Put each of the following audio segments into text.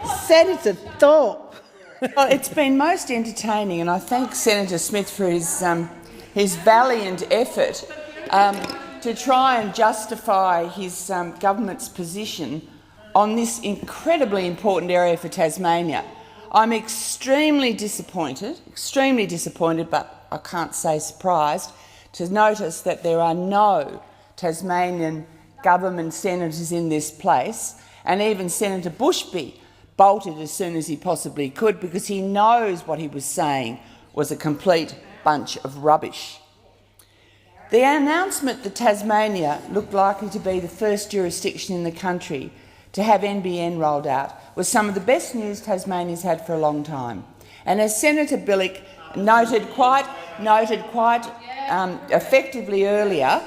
Senator Thorp. Well, it's been most entertaining, and I thank Senator Smith for his valiant effort to try and justify his government's position on this incredibly important area for Tasmania. I'm extremely disappointed, but I can't say surprised, to notice that there are no Tasmanian government senators in this place, and even Senator Bushby bolted as soon as he possibly could because he knows what he was saying was a complete bunch of rubbish. The announcement that Tasmania looked likely to be the first jurisdiction in the country to have NBN rolled out was some of the best news Tasmania's had for a long time. And as Senator Billick noted quite effectively earlier,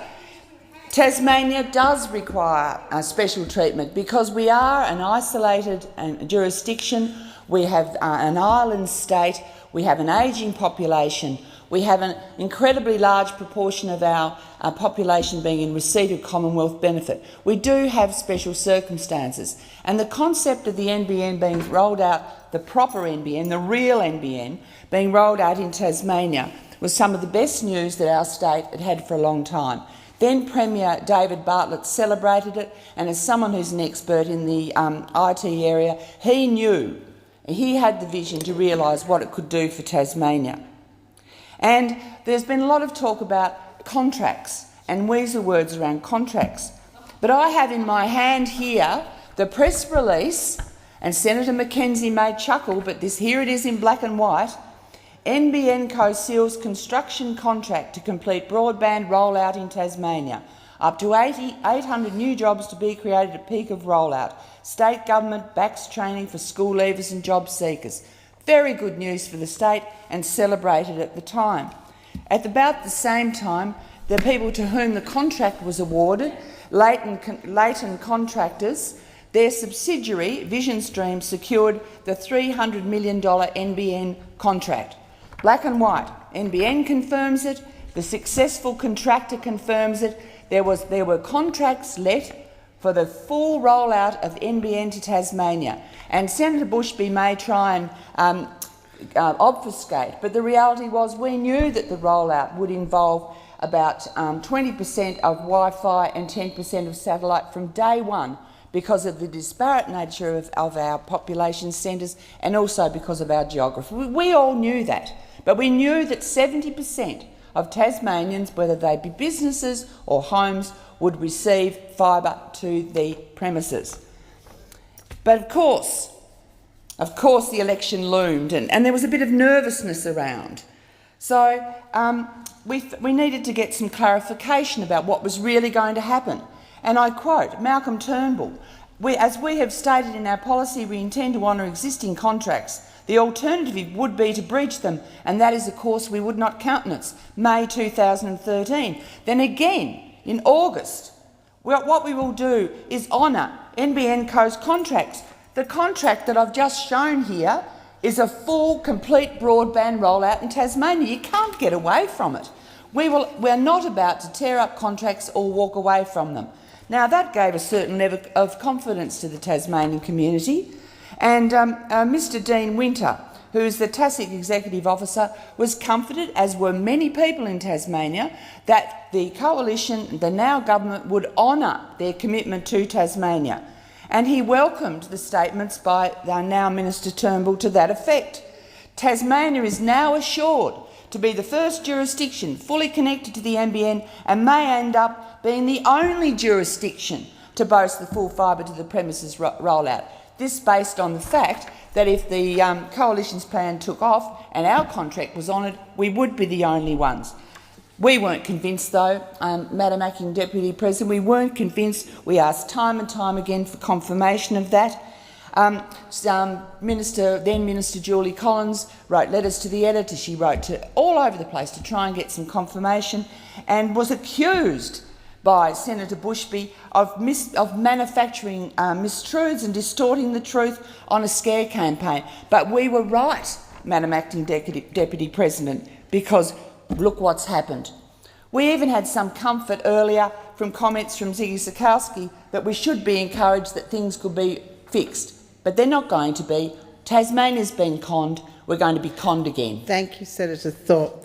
Tasmania does require special treatment because we are an isolated jurisdiction, we have an island state, we have an ageing population, we have an incredibly large proportion of our population being in receipt of Commonwealth benefit. We do have special circumstances, and the concept of the NBN being rolled out, the proper NBN, the real NBN, being rolled out in Tasmania was some of the best news that our state had had for a long time. Then Premier David Bartlett celebrated it, and as someone who's an expert in the IT area, he knew, he had the vision to realise what it could do for Tasmania. And there's been a lot of talk about contracts and weasel words around contracts. But I have in my hand here the press release, and Senator Mackenzie may chuckle, but here it is in black and white. NBN Co seals construction contract to complete broadband rollout in Tasmania. Up to 800 new jobs to be created at peak of rollout. State government backs training for school leavers and job seekers. Very good news for the state and celebrated at the time. At about the same time, the people to whom the contract was awarded, Leighton Contractors, their subsidiary, Vision Stream, secured the $300 million NBN contract. Black and white. NBN confirms it. The successful contractor confirms it. There were contracts let for the full rollout of NBN to Tasmania. And Senator Bushby may try and obfuscate, but the reality was we knew that the rollout would involve about 20% of Wi-Fi and 10% of satellite from day one, because of the disparate nature of our population centres and also because of our geography. We all knew that, but we knew that 70% of Tasmanians, whether they be businesses or homes, would receive fibre to the premises. But of course the election loomed and there was a bit of nervousness around. So we needed to get some clarification about what was really going to happen. And I quote Malcolm Turnbull, as we have stated in our policy, we intend to honour existing contracts. The alternative would be to breach them, and that is a course we would not countenance. May 2013. Then again, in August, what we will do is honour NBN Co's contracts. The contract that I've just shown here is a full, complete broadband rollout in Tasmania. You can't get away from it. We're not about to tear up contracts or walk away from them. Now, that gave a certain level of confidence to the Tasmanian community, and Mr Dean Winter, who is the TASIC Executive Officer, was comforted, as were many people in Tasmania, that the coalition, the now government, would honour their commitment to Tasmania. And he welcomed the statements by the now Minister Turnbull to that effect. Tasmania is now assured to be the first jurisdiction fully connected to the NBN and may end up being the only jurisdiction to boast the full fibre to the premises rollout. This based on the fact that if the coalition's plan took off and our contract was honoured, we would be the only ones. We weren't convinced, though, Madam Acting Deputy President, we weren't convinced. We asked time and time again for confirmation of that. Then Minister Julie Collins wrote letters to the editor. She wrote to all over the place to try and get some confirmation, and was accused by Senator Bushby of manufacturing mistruths and distorting the truth on a scare campaign. But we were right, Madam Acting Deputy President, because look what's happened. We even had some comfort earlier from comments from Ziggy Sikowski that we should be encouraged that things could be fixed. but they're not going to be. Tasmania's been conned. We're going to be conned again. Thank you, Senator Thorpe.